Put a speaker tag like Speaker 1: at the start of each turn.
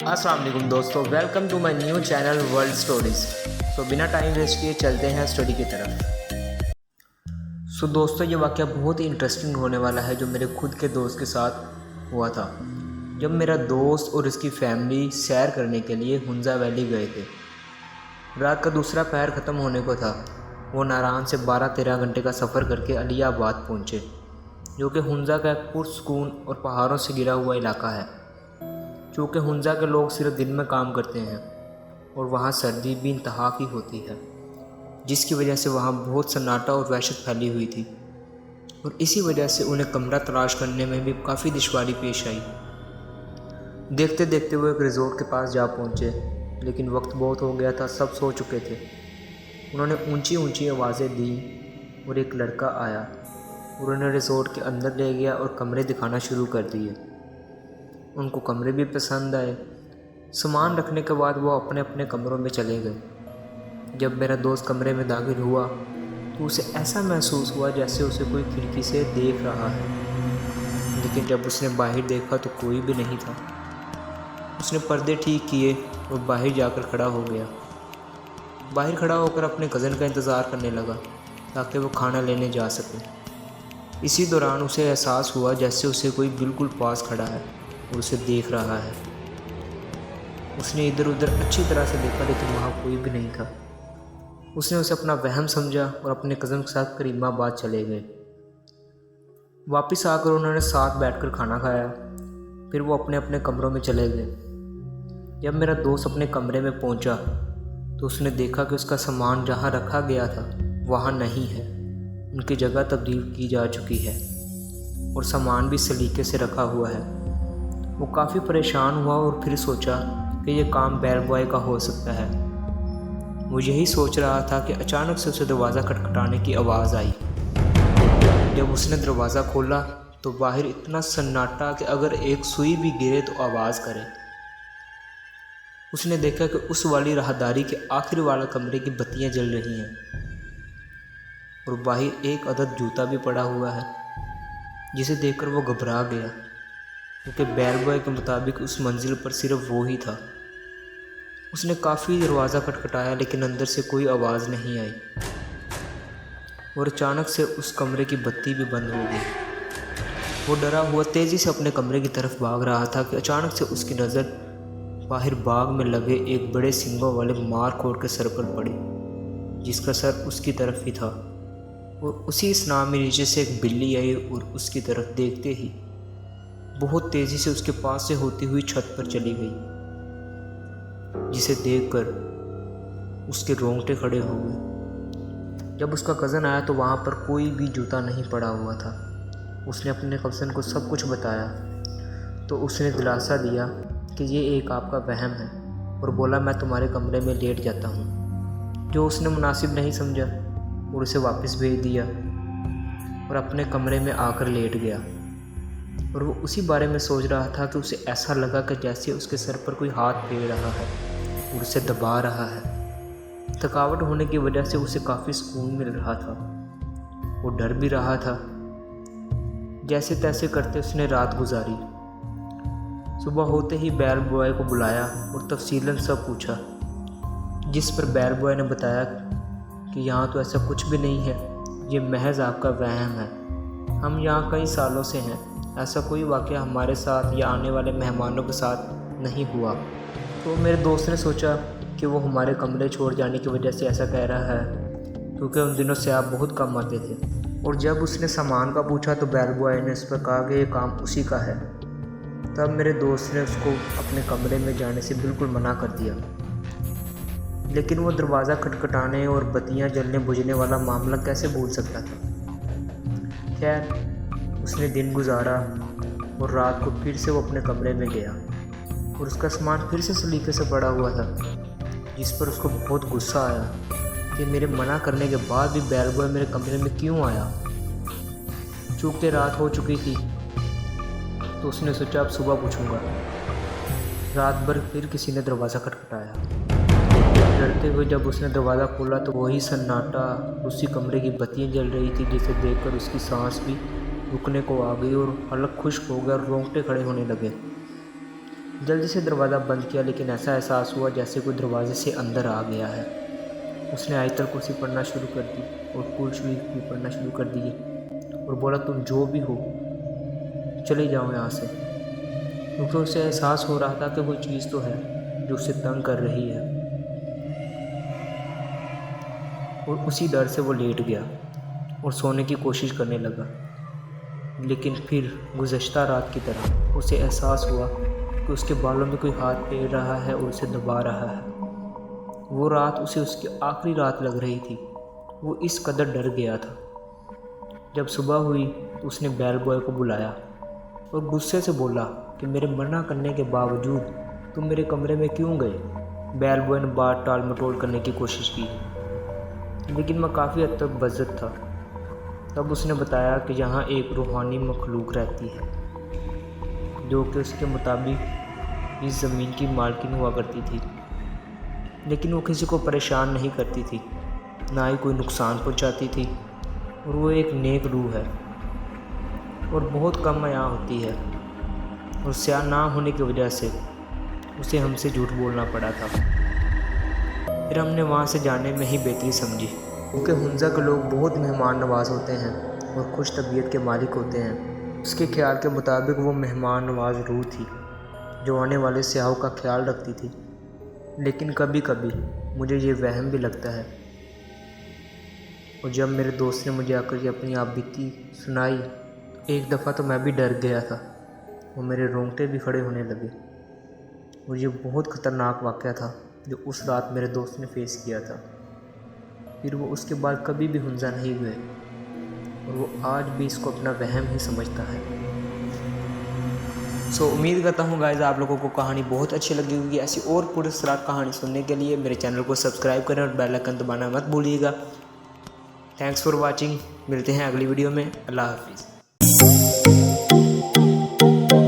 Speaker 1: अस्सलाम वालेकुम दोस्तों, welcome to my new channel world stories. बिना टाइम वेस्ट किए चलते हैं स्टोरी की तरफ। दोस्तों, ये वाक़या बहुत ही इंटरेस्टिंग होने वाला है जो मेरे खुद के दोस्त के साथ हुआ था। जब मेरा दोस्त और उसकी फैमिली सैर करने के लिए हुंजा वैली गए थे। रात का दूसरा पहर ख़त्म होने को था। वो नारायण से 12-13 घंटे का सफ़र करके अलियाबाद पहुँचे, जो कि हुंजा का एक पुरसकून और पहाड़ों से घिरा हुआ इलाका है। चूँकि हुंजा के लोग सिर्फ दिन में काम करते हैं और वहाँ सर्दी भी इंतहा की होती है, जिसकी वजह से वहाँ बहुत सन्नाटा और वहशत फैली हुई थी, और इसी वजह से उन्हें कमरा तलाश करने में भी काफ़ी दुश्वारी पेश आई। देखते देखते वो एक रिज़ोर्ट के पास जा पहुँचे, लेकिन वक्त बहुत हो गया था, सब सो चुके थे। उन्होंने ऊंची ऊंची आवाज़ें दी और एक लड़का आया और उन्हें रिज़ोर्ट के अंदर ले गया और कमरे दिखाना शुरू कर दिए। उनको कमरे भी पसंद आए। सामान रखने के बाद वो अपने अपने कमरों में चले गए। जब मेरा दोस्त कमरे में दाखिल हुआ तो उसे ऐसा महसूस हुआ जैसे उसे कोई खिड़की से देख रहा है, लेकिन जब उसने बाहर देखा तो कोई भी नहीं था। उसने पर्दे ठीक किए और बाहर जाकर खड़ा हो गया। बाहर खड़ा होकर अपने कज़न का इंतज़ार करने लगा ताकि वो खाना लेने जा सके। इसी दौरान उसे एहसास हुआ जैसे उसे कोई बिल्कुल पास खड़ा है और उसे देख रहा है। उसने इधर उधर अच्छी तरह से देखा, लेकिन वहाँ कोई भी नहीं था। उसने उसे अपना वहम समझा और अपने कज़न के साथ करीमाबाद चले गए। वापस आकर उन्होंने साथ बैठकर खाना खाया। फिर वो अपने अपने कमरों में चले गए। जब मेरा दोस्त अपने कमरे में पहुंचा तो उसने देखा कि उसका सामान जहाँ रखा गया था वहाँ नहीं है, उनकी जगह तब्दील की जा चुकी है और सामान भी सलीके से रखा हुआ है। वो काफ़ी परेशान हुआ और फिर सोचा कि यह काम बेल बॉय का हो सकता है। वो यही सोच रहा था कि अचानक से उसे दरवाज़ा खटखटाने की आवाज़ आई। जब उसने दरवाज़ा खोला तो बाहर इतना सन्नाटा कि अगर एक सुई भी गिरे तो आवाज़ करे। उसने देखा कि उस वाली राहदारी के आखिरी वाला कमरे की बत्तियां जल रही हैं और बाहर एक अदद जूता भी पड़ा हुआ है, जिसे देखकर वो घबरा गया, क्योंकि बेल बॉय के मुताबिक उस मंजिल पर सिर्फ वो ही था। उसने काफ़ी दरवाज़ा खटखटाया, लेकिन अंदर से कोई आवाज़ नहीं आई और अचानक से उस कमरे की बत्ती भी बंद हो गई। वो डरा हुआ तेज़ी से अपने कमरे की तरफ भाग रहा था कि अचानक से उसकी नज़र बाहर बाग में लगे एक बड़े सींगों वाले मारखोर के सर पर पड़ी, जिसका सर उसकी तरफ ही था। और उसी स्नान में नीचे से एक बिल्ली आई और उसकी तरफ देखते ही बहुत तेज़ी से उसके पास से होती हुई छत पर चली गई, जिसे देखकर उसके रोंगटे खड़े हो गए। जब उसका कज़न आया तो वहाँ पर कोई भी जूता नहीं पड़ा हुआ था। उसने अपने कज़न को सब कुछ बताया तो उसने दिलासा दिया कि ये एक आपका वहम है और बोला मैं तुम्हारे कमरे में लेट जाता हूँ, जो उसने मुनासिब नहीं समझा और उसे वापस भेज दिया और अपने कमरे में आकर लेट गया। और वो उसी बारे में सोच रहा था कि उसे ऐसा लगा कि जैसे उसके सर पर कोई हाथ फेर रहा है और उसे दबा रहा है। थकावट होने की वजह से उसे काफ़ी सुकून मिल रहा था। वो डर भी रहा था। जैसे तैसे करते उसने रात गुजारी। सुबह होते ही बेल बॉय को बुलाया और तफसीलन सब पूछा, जिस पर बेल बॉय ने बताया कि यहाँ तो ऐसा कुछ भी नहीं है, ये महज आपका वहम है। हम यहाँ कई सालों से हैं, ऐसा कोई वाक़या हमारे साथ या आने वाले मेहमानों के साथ नहीं हुआ। तो मेरे दोस्त ने सोचा कि वो हमारे कमरे छोड़ जाने की वजह से ऐसा कह रहा है, क्योंकि उन दिनों से आप बहुत कम आते थे। और जब उसने सामान का पूछा तो बेल बॉय ने उस पर कहा कि ये काम उसी का है। तब मेरे दोस्त ने उसको अपने कमरे में जाने से बिल्कुल मना कर दिया, लेकिन वो दरवाज़ा खटखटाने और बत्तियां जलने बुझने वाला मामला कैसे भूल सकता था। खैर, उसने दिन गुजारा और रात को फिर से वो अपने कमरे में गया और उसका सामान फिर से सलीके से पड़ा हुआ था, जिस पर उसको बहुत गुस्सा आया कि मेरे मना करने के बाद भी बेल बॉय मेरे कमरे में क्यों आया। चूँकि रात हो चुकी थी तो उसने सोचा अब सुबह पूछूंगा। रात भर फिर किसी ने दरवाज़ा खटखटाया। डरते हुए जब उसने दरवाज़ा खोला तो वही सन्नाटा, उसी कमरे की बत्तियां जल रही थी, जिसे देखकर उसकी सांस भी रुकने को आ गई और हलक खुश्क हो गया और रोंगटे खड़े होने लगे। جلدی سے دروازہ بند کیا، لیکن ایسا احساس ہوا جیسے کوئی دروازے سے اندر آ گیا ہے۔ اس نے آیت الکرسی پڑھنا شروع کر دی اور قل شریف بھی پڑھنا شروع کر دیے اور بولا تم جو بھی ہو چلے جاؤ یہاں سے، کیونکہ اسے احساس ہو رہا تھا کہ کوئی چیز تو ہے جو اسے تنگ کر رہی ہے، اور اسی ڈر سے وہ لیٹ گیا اور سونے کی کوشش کرنے لگا۔ لیکن پھر گزشتہ رات کی طرح اسے احساس ہوا کہ اس کے بالوں میں کوئی ہاتھ پھیر رہا ہے اور اسے دبا رہا ہے۔ وہ رات اسے اس کی آخری رات لگ رہی تھی۔ وہ اس قدر ڈر گیا تھا۔ جب صبح ہوئی تو اس نے بیل بوائے کو بلایا اور غصے سے بولا کہ میرے منع کرنے کے باوجود تم میرے کمرے میں کیوں گئے؟ بیل بوائے نے بات ٹال مٹول کرنے کی کوشش کی، لیکن میں کافی حد تک بزدل تھا۔ تب اس نے بتایا کہ یہاں ایک روحانی مخلوق رہتی ہے جو کہ اس کے مطابق اس زمین کی مالکن ہوا کرتی تھی، لیکن وہ کسی کو پریشان نہیں کرتی تھی، نہ ہی کوئی نقصان پہنچاتی تھی، اور وہ ایک نیک روح ہے اور بہت کم حیا ہوتی ہے، اور سیاہ نہ ہونے کی وجہ سے اسے ہم سے جھوٹ بولنا پڑا تھا۔ پھر ہم نے وہاں سے جانے میں ہی بہتری سمجھی، کیونکہ ہنزا کے لوگ بہت مہمان نواز ہوتے ہیں اور خوش طبیعت کے مالک ہوتے ہیں۔ اس کے خیال کے مطابق وہ مہمان نواز روح تھی جو آنے والے سیاحوں کا خیال رکھتی تھی، لیکن کبھی کبھی مجھے یہ وہم بھی لگتا ہے۔ اور جب میرے دوست نے مجھے آ کر یہ اپنی آپ بیتی سنائی، ایک دفعہ تو میں بھی ڈر گیا تھا اور میرے رونگٹے بھی کھڑے ہونے لگے، اور یہ بہت خطرناک واقعہ تھا جو اس رات میرے دوست نے فیس کیا تھا۔ پھر وہ اس کے بعد کبھی بھی ہنزا نہیں ہوئے، اور وہ آج بھی اس کو اپنا وہم ہی سمجھتا ہے۔ امید کرتا ہوں گائز آپ لوگوں کو کہانی بہت اچھی لگی ہوگی۔ ایسی اور پراسرار کہانی سننے کے لیے میرے چینل کو سبسکرائب کریں اور بیل آئیکن دبانا مت بھولیے گا۔ تھینکس فار واچنگ، ملتے ہیں اگلی ویڈیو میں۔ اللہ حافظ۔